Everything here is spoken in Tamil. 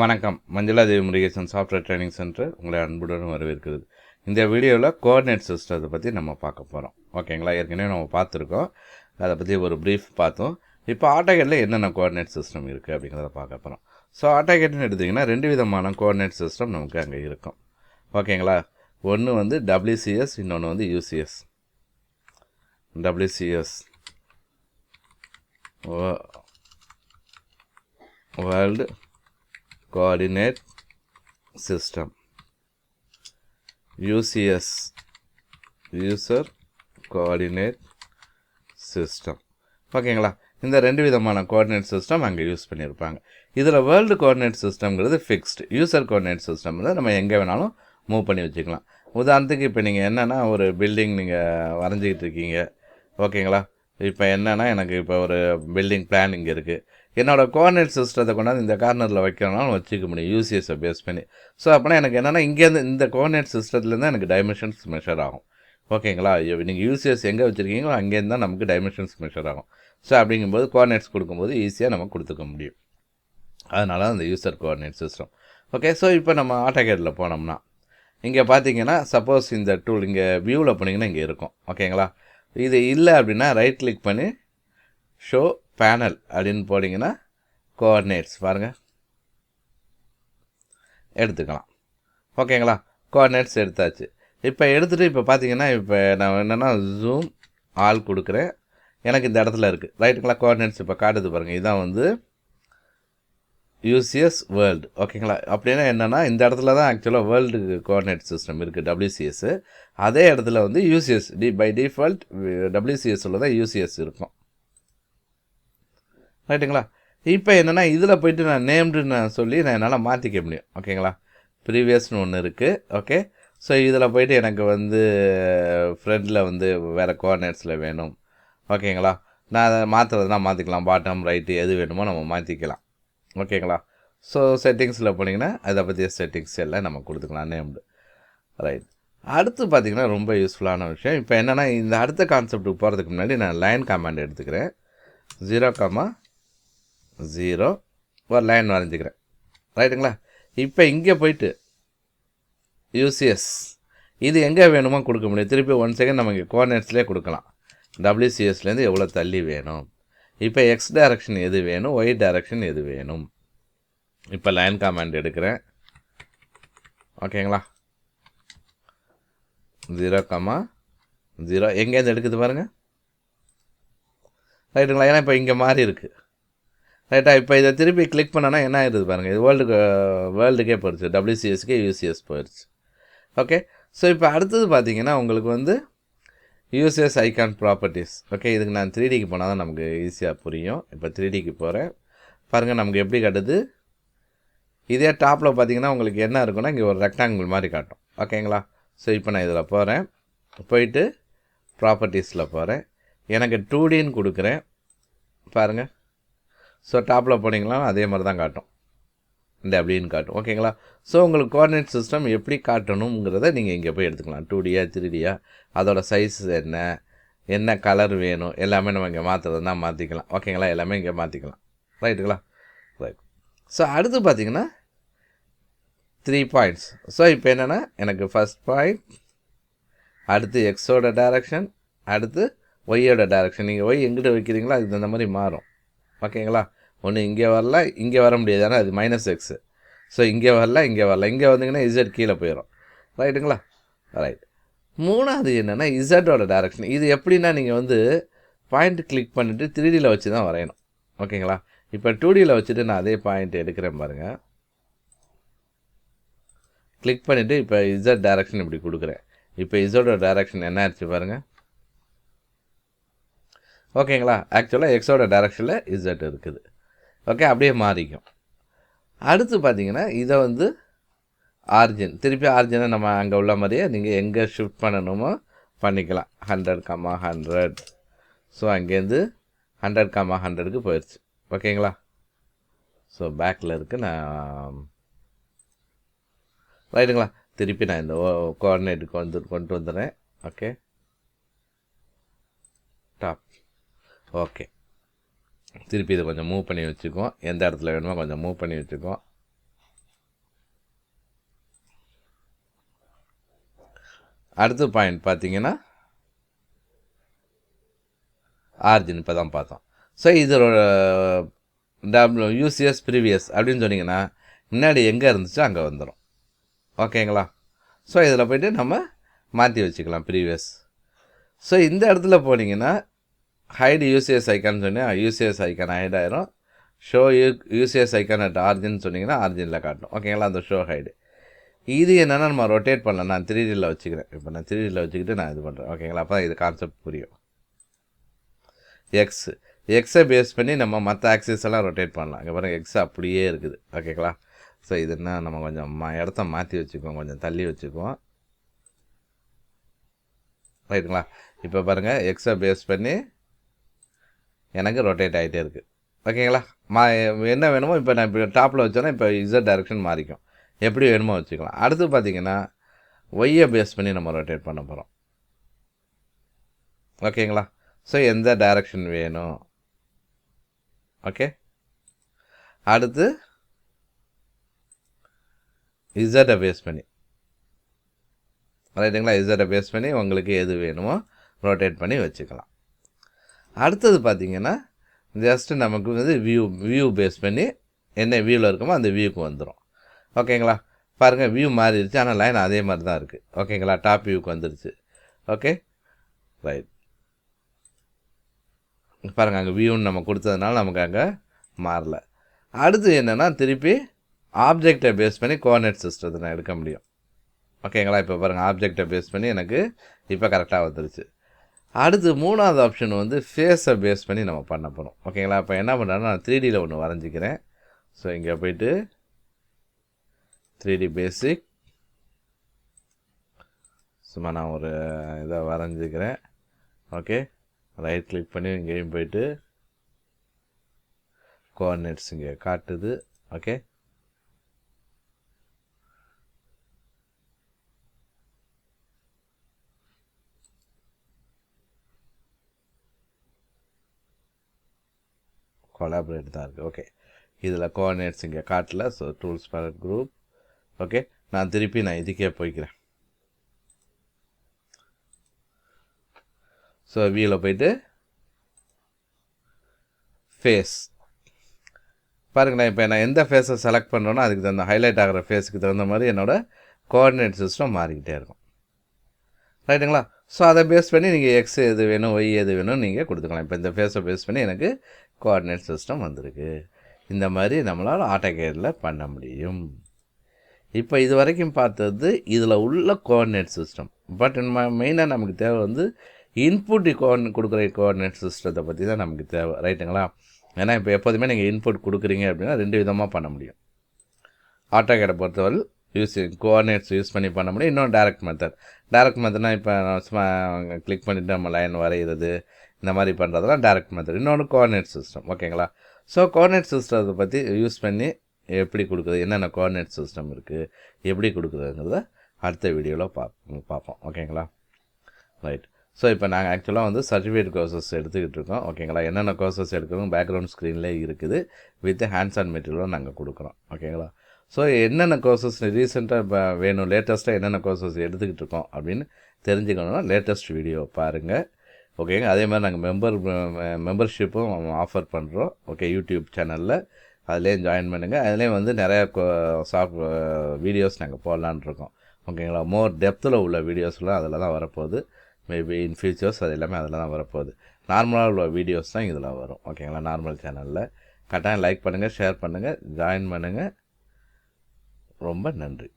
வணக்கம். மஞ்சுளா தேவி முருகேசன் சாஃப்ட்வேர் ட்ரைனிங் சென்டர் உங்களை அன்புடன் வரவேற்கிறது. இந்த வீடியோவில் கோஆர்டினேட் சிஸ்டத்தை பற்றி நம்ம பார்க்க போகிறோம். ஓகேங்களா, ஏற்கனவே நம்ம பார்த்துருக்கோம், அதை பற்றி ஒரு ப்ரீஃப் பார்த்தோம். இப்போ ஆட்டோகேடில் என்னென்ன கோஆர்டினேட் சிஸ்டம் இருக்குது அப்படிங்கிறத பார்க்க போகிறோம். ஸோ ஆட்டோகேட்னு எடுத்திங்கன்னா 2 விதமான கோஆர்டினேட் சிஸ்டம் நமக்கு அங்கே இருக்கும். ஓகேங்களா, ஒன்று வந்து WCS, இன்னொன்று வந்து UCS. WCS world coordinate system, UCS user coordinate system. ஓகேங்களா, இந்த 2 விதமான கோஆர்டினேட் சிஸ்டம் அங்கே யூஸ் பண்ணியிருப்பாங்க. இதில் வேர்ல்டு கோஆர்டினேட் சிஸ்டம்ங்கிறது ஃபிக்ஸ்டு. யூசர் கோஆர்டினேட் சிஸ்டம்ங்கிறது நம்ம எங்கே வேணாலும் மூவ் பண்ணி வச்சுக்கலாம். உதாரணத்துக்கு இப்போ நீங்கள் என்னென்னா ஒரு பில்டிங் நீங்கள் வரைஞ்சிக்கிட்டு இருக்கீங்க. ஓகேங்களா, இப்போ என்னென்னா எனக்கு இப்போ ஒரு பில்டிங் பிளான் இங்கே இருக்குது. என்னோடய கோஆர்டினேட் சிஸ்டத்தை கொண்டாந்து இந்த கார்னரில் வைக்கிறனாலும் வச்சுக்க முடியும் UCSஐ பேஸ் பண்ணி. ஸோ அப்படின்னா எனக்கு என்னென்னா இங்கேருந்து இந்த கோஆர்டினேட் சிஸ்டத்துலேருந்து எனக்கு டைமென்ஷன்ஸ் மெஷர் ஆகும். ஓகேங்களா, நீங்கள் UCS எங்கே வச்சுருக்கீங்களோ அங்கேருந்து தான் நமக்கு டைமென்ஷன்ஸ் மெஷர் ஆகும். ஸோ அப்படிங்கும்போது கோஆர்டினேட்ஸ் கொடுக்கும்போது ஈஸியாக நம்ம கொடுத்துக்க முடியும். அதனால அந்த user coordinate system. Okay, so இப்போ நம்ம ஆட்டோகேடில் போனோம்னா இங்கே பார்த்தீங்கன்னா சப்போஸ் இந்த டூல் இங்கே வியூவில் போனீங்கன்னா இங்கே இருக்கும். ஓகேங்களா, இது இல்லை அப்படின்னா ரைட் கிளிக் பண்ணி ஷோ பேனல் அப்படின்னு போட்டிங்கன்னா கோஆர்டினேட்ஸ் பாருங்கள் எடுத்துக்கலாம். ஓகேங்களா, கோஆர்டினேட்ஸ் எடுத்தாச்சு. இப்போ எடுத்துகிட்டு இப்போ பார்த்தீங்கன்னா இப்போ நான் என்னென்னா ஜூம் ஆல் கொடுக்குறேன். எனக்கு இந்த இடத்துல இருக்குது ரைட்டுங்களா, கோஆர்டினேட்ஸ் இப்போ காட்டுது பாருங்கள். இதுதான் வந்து UCS வேர்ல்டு. ஓகேங்களா, அப்படின்னா என்னென்னா இந்த இடத்துல தான் ஆக்சுவலாக வேர்ல்டு கோஆர்டினேட் சிஸ்டம் இருக்குது WCS. அதே இடத்துல வந்து UCS பை டிஃபால்ட் WCSல தான் UCS இருக்கும். ரைட்டுங்களா, இப்போ என்னென்னா இதில் போய்ட்டு நான் நேம்டுன்னு சொல்லி நான் என்னால் மாற்றிக்க முடியும். ஓகேங்களா, ப்ரீவியஸ்னு ஒன்று இருக்குது. ஓகே, ஸோ இதில் போய்ட்டு எனக்கு வந்து ஃப்ரண்டில் வந்து வேறு கோஆர்டினேட்ஸில் வேணும். ஓகேங்களா, நான் அதை மாற்றுறதுனா மாற்றிக்கலாம். பாட்டம் ரைட்டு எது வேணுமோ நம்ம மாற்றிக்கலாம். ஓகேங்களா, ஸோ செட்டிங்ஸில் போனீங்கன்னா அதை பற்றிய செட்டிங்ஸ் எல்லாம் நம்ம கொடுத்துக்கலாம் நேம்டு. ரைட், அடுத்து பார்த்திங்கன்னா ரொம்ப யூஸ்ஃபுல்லான விஷயம். இப்போ என்னென்னா இந்த அடுத்த கான்செப்ட்டுக்கு போகிறதுக்கு முன்னாடி நான் லைன் கமாண்ட் எடுத்துக்கிறேன். 0,0 ஒரு லைன் வரைஞ்சிக்கிறேன். ரைட்டுங்களா, இப்போ இங்கே போய்ட்டு UCS இது எங்கே வேணுமோ கொடுக்க முடியும். திருப்பி 1 செகண்ட் நம்ம இங்கே கோஆர்டினேட்ஸ்லேயே கொடுக்கலாம். WCSலேருந்து எவ்வளோ தள்ளி வேணும், இப்போ X டைரக்ஷன் எது வேணும், Y டைரக்ஷன் எது வேணும். இப்போ லைன் கமாண்ட் எடுக்கிறேன். ஓகேங்களா, 0,0 எங்கேருந்து எடுக்குது பாருங்கள். ரைட்டுங்களா, ஏன்னா இப்போ இங்கே மாறி இருக்குது. ரைட்டா, இப்போ இதை திருப்பி கிளிக் பண்ணோன்னா என்ன ஆயிடுது பாருங்கள். இது வேர்ல்டுக்கே போயிடுச்சு, WCSக்கே UCS போயிடுச்சு. ஓகே, ஸோ இப்போ அடுத்தது பார்த்தீங்கன்னா உங்களுக்கு வந்து UCS ஐகான் ப்ராப்பர்ட்டிஸ். ஓகே, இதுக்கு நான் 3Dக்கு போனால் தான் நமக்கு ஈஸியாக புரியும். இப்போ 3Dக்கு போகிறேன் பாருங்கள், நமக்கு எப்படி காட்டுது. இதே டாப்பில் பார்த்தீங்கன்னா உங்களுக்கு என்ன இருக்குன்னா இங்கே ஒரு ரெக்டாங்கிள் மாதிரி காட்டும். ஓகேங்களா, ஸோ இப்போ நான் இதில் போகிறேன். போயிட்டு ப்ராப்பர்ட்டிஸில் போகிறேன். எனக்கு 2Dன்னு கொடுக்குறேன் பாருங்கள். ஸோ டாப்பில் போனீங்களா அதே மாதிரி தான் காட்டும், இந்த அப்படின்னு காட்டும். ஓகேங்களா, ஸோ உங்களுக்கு கோஆர்டினேட் சிஸ்டம் எப்படி காட்டணுங்கிறத நீங்கள் இங்கே போய் எடுத்துக்கலாம். 2Dயா 3Dயா, அதோட சைஸ் என்ன கலர் வேணும் எல்லாமே நம்ம இங்கே மாற்றுறதுனா மாற்றிக்கலாம். ஓகேங்களா, எல்லாமே இங்கே மாற்றிக்கலாம். ரைட்டுங்களா, ரைட். ஸோ அடுத்து பார்த்தீங்கன்னா 3 பாயிண்ட்ஸ். ஸோ இப்போ என்னென்னா எனக்கு ஃபஸ்ட் பாயிண்ட், அடுத்து எக்ஸோட டைரக்ஷன், அடுத்து ஒய்யோட டைரக்ஷன். நீங்கள் ஒய் எங்கிட்ட வைக்கிறீங்களோ அதுக்கு தகுந்த மாதிரி மாறும். ஓகேங்களா, ஒன்று இங்கே வரல, இங்கே வர முடியாது, ஆனால் அது -X. ஸோ இங்கே வரல, இங்கே வந்தீங்கன்னா Z கீழே போயிடும். ரைட்டுங்களா, ரைட். மூணாவது என்னென்னா இசட்டோட டைரக்ஷன். இது எப்படின்னா நீங்கள் வந்து பாயிண்ட் கிளிக் பண்ணிவிட்டு 3Dயில் வச்சு தான் வரையணும். ஓகேங்களா, இப்போ 2Dயில் வச்சுட்டு நான் அதே பாயிண்ட் எடுக்கிறேன் பாருங்கள். கிளிக் பண்ணிவிட்டு இப்போ Z டைரக்ஷன் இப்படி கொடுக்குறேன். இப்போ இசட்டோட டைரக்ஷன் என்ன ஆச்சு பாருங்கள். ஓகேங்களா, ஆக்சுவலாக எக்ஸோட டைரக்ஷனில் Z இருக்குது. ஓகே, அப்படியே மாறிக்கும். அடுத்து பார்த்தீங்கன்னா இதை வந்து ஆர்ஜின், திருப்பி ஆர்ஜினை நம்ம அங்கே உள்ள மாதிரியே நீங்கள் எங்கே ஷிஃப்ட் பண்ணணுமோ பண்ணிக்கலாம். 100,100. ஸோ அங்கேருந்து 100,100க்கு போயிடுச்சு. ஓகேங்களா, ஸோ பேக்கில் இருக்குது. நான் ரைட்டுங்களா, திருப்பி நான் இந்த கோஆர்டினேட்டுக்கு கொண்டு வந்துடுறேன். Okay, top. ஓகே, திருப்பி இதை கொஞ்சம் மூவ் பண்ணி வச்சுக்குவோம். எந்த இடத்துல வேணுமோ கொஞ்சம் மூவ் பண்ணி வச்சுக்குவோம். அடுத்த பாயிண்ட் பார்த்தீங்கன்னா ஆர்ஜின் இப்போ தான் பார்த்தோம். ஸோ இதோட யூசிஎஸ் ப்ரீவியஸ் அப்படின்னு சொன்னிங்கன்னா முன்னாடி எங்கே இருந்துச்சோ அங்கே வந்துடும். ஓகேங்களா? ஸோ இதில் போய்ட்டு நம்ம மாற்றி வச்சுக்கலாம் ப்ரீவியஸ். ஸோ இந்த இடத்துல போனீங்கன்னா ஹைடு யூசிஎஸ் ஐக்கான்னு சொன்னால் யூசிஎஸ் ஐக்கான் ஹைட் ஆயிரும். Show UCS icon at origin சொன்னிங்கன்னா ஆர்ஜினில் காட்டும். ஓகேங்களா? அந்த ஷோ ஹைடு. இது என்னென்னா நம்ம ரொட்டேட் பண்ணலாம். நான் 3Dயில் வச்சுக்கிறேன். இப்போ நான் 3Dயில் வச்சுக்கிட்டு நான் இது பண்ணுறேன். ஓகேங்களா? அப்போ இது கான்செப்ட் புரியும். எக்ஸை பேஸ் பண்ணி நம்ம மற்ற ஆக்சிஸ் எல்லாம் ரொட்டேட் பண்ணலாம். இங்கே பாருங்கள் எக்ஸ் அப்படியே இருக்குது. ஓகேங்களா? ஸோ இதுன்னா நம்ம கொஞ்சம் இடத்த மாற்றி வச்சுக்குவோம், கொஞ்சம் தள்ளி வச்சுக்குவோம். ரைட்டுங்களா? இப்போ பாருங்கள் எக்ஸை பேஸ் பண்ணி எனக்கு ரொட்டேட் ஆகிட்டே இருக்குது. ஓகேங்களா? என்ன வேணுமோ இப்போ நான் இப்போ டாப்பில் வச்சோன்னா இப்போ இசட் டைரெக்ஷன் மாறிக்கும். எப்படி வேணுமோ வச்சுக்கலாம். அடுத்து பார்த்திங்கன்னா ஒய்யை பேஸ் பண்ணி நம்ம ரொட்டேட் பண்ண போகிறோம். ஓகேங்களா? ஸோ எந்த டைரக்ஷன் வேணும். ஓகே, அடுத்து இசட்டை பேஸ் பண்ணி, ரைட்டுங்களா? இசட்டை பேஸ் பண்ணி உங்களுக்கு எது வேணுமோ ரொட்டேட் பண்ணி வச்சுக்கலாம். அடுத்தது பார்த்திங்கன்னா ஜஸ்ட்டு நமக்கு வந்து வியூ பேஸ் பண்ணி என்ன வியூவில் இருக்குமோ அந்த வியூக்கு வந்துடும். ஓகேங்களா? பாருங்கள் வியூ மாறிடுச்சு, ஆனால் லைன் அதே மாதிரி தான் இருக்குது. ஓகேங்களா? டாப் வியூக்கு வந்துடுச்சு. Okay, right. பாருங்கள் அங்கே வியூன்னு நம்ம கொடுத்ததுனால நமக்கு அங்கே மாறல. அடுத்து என்னென்னா திருப்பி ஆப்ஜெக்டை பேஸ் பண்ணி கோஆர்டினேட் சிஸ்டத்தை நான் எடுக்க முடியும். ஓகேங்களா? இப்போ பாருங்கள் ஆப்ஜெக்டை பேஸ் பண்ணி எனக்கு இப்போ கரெக்டாக வந்துடுச்சு. அடுத்து மூணாவது ஆப்ஷன் வந்து ஃபேஸை பேஸ் பண்ணி நம்ம பண்ண போகிறோம். ஓகேங்களா? இப்போ என்ன பண்ணுறேன்னா நான் 3Dயில் ஒன்று வரைஞ்சிக்கிறேன். ஸோ இங்கே போய்ட்டு 3D பேசிக் சும்மா நான் ஒரு இதை வரைஞ்சிக்கிறேன். ஓகே, ரைட் கிளிக் பண்ணி இங்கேயும் போய்ட்டு கோஆர்டினேட்ஸ் இங்கே காட்டுது. ஓகே, கொலாபரேட் தான் இருக்குது. ஓகே, இதில் கோஆர்டினேட்ஸ் இங்கே காட்டல. So tools palette group. Okay, நான் திருப்பி இதுக்கே போய்க்கிறேன். ஸோ வியூவில் போய்ட்டு ஃபேஸ் பாருங்களேன். இப்போ நான் எந்த ஃபேஸை செலக்ட் பண்ணுறேனோ அதுக்கு தகுந்த ஹைலைட் ஆகிற ஃபேஸுக்கு தகுந்த மாதிரி என்னோடய கோஆர்டினேட் சிஸ்டம் மாறிக்கிட்டே இருக்கும். ரைட்டுங்களா? ஸோ அதை பேஸ் பண்ணி நீங்கள் எக்ஸ் எது வேணும், ஒய் எது வேணும் நீங்கள் கொடுத்துக்கலாம். இப்போ இந்த ஃபேஸை பேஸ் பண்ணி எனக்கு கோஆர்டினேட் சிஸ்டம் வந்திருக்கு. இந்த மாதிரி நம்மளால் ஆட்டோகேடில் பண்ண முடியும். இப்போ இது வரைக்கும் பார்த்தது இதில் உள்ள கோஆர்டினேட் சிஸ்டம். பட் மெயினாக நமக்கு தேவை வந்து இன்புட் கொடுக்குற கோஆர்டினேட் சிஸ்டத்தை பற்றி தான் நமக்கு தேவை. ரைட்டுங்களா? ஏன்னா இப்போ எப்போதுமே நீங்கள் இன்புட் கொடுக்குறீங்க அப்படின்னா 2 விதமாக பண்ண முடியும். ஆட்டோகேடை பொறுத்தவரை கோஆர்டினேட்ஸ் யூஸ் பண்ணி பண்ண முடியும். இன்னொன்று டைரக்ட் மெத்தட்னா இப்போ சும்மா கிளிக் பண்ணிவிட்டு நம்ம லைன் வரைகிறது இந்த மாதிரி பண்ணுறதுலாம் டைரக்ட் மெத்தட். இன்னொன்று கோஆர்டினேட் சிஸ்டம். ஓகேங்களா? ஸோ கோஆர்டினேட் சிஸ்டத்தை பற்றி யூஸ் பண்ணி எப்படி கொடுக்குறது, என்னென்ன கோஆர்டினேட் சிஸ்டம் இருக்குது, எப்படி கொடுக்குறதுங்கிறத அடுத்த வீடியோவில் பார்ப்போம். ஓகேங்களா? ரைட். ஸோ இப்போ நாங்கள் ஆக்சுவலாக வந்து சர்டிஃபிகேட் கோர்சஸ் எடுத்துக்கிட்டு இருக்கோம். ஓகேங்களா? என்னென்ன கோர்சஸ் எடுக்கிறோம் பேக்ரவுண்ட் ஸ்க்ரீன்லேயே இருக்குது. வித் ஹேண்ட்ஸ் ஆன் மெட்டீரியலும் நாங்கள் கொடுக்குறோம். ஓகேங்களா? ஸோ என்னென்ன கோர்சஸ் ரீசெண்டாக இப்போ வேணும், லேட்டஸ்ட்டாக என்னென்ன கோர்சஸ் எடுத்துக்கிட்டு இருக்கோம் அப்படின்னு தெரிஞ்சுக்கணுன்னா லேட்டஸ்ட் வீடியோ பாருங்கள். ஓகேங்க? அதே மாதிரி நாங்கள் மெம்பர்ஷிப்பும் ஆஃபர் பண்ணுறோம். ஓகே, யூடியூப் சேனலில் அதுலேயும் ஜாயின் பண்ணுங்கள். அதுலேயும் வந்து நிறையா வீடியோஸ் நாங்கள் போடலான்னு இருக்கோம். ஓகேங்களா? மோர் டெப்த்தில் உள்ள வீடியோஸ்லாம் அதில் தான் வரப்போகுது. மேபி இன் ஃபியூச்சர்ஸ் அது எல்லாமே அதில் தான் வரப்போகுது. நார்மலாக உள்ள வீடியோஸ் தான் இதில் வரும். ஓகேங்களா? நார்மல் சேனலில் கட்டாயம் லைக் பண்ணுங்கள், ஷேர் பண்ணுங்கள், ஜாயின் பண்ணுங்கள். ரொம்ப நன்றி.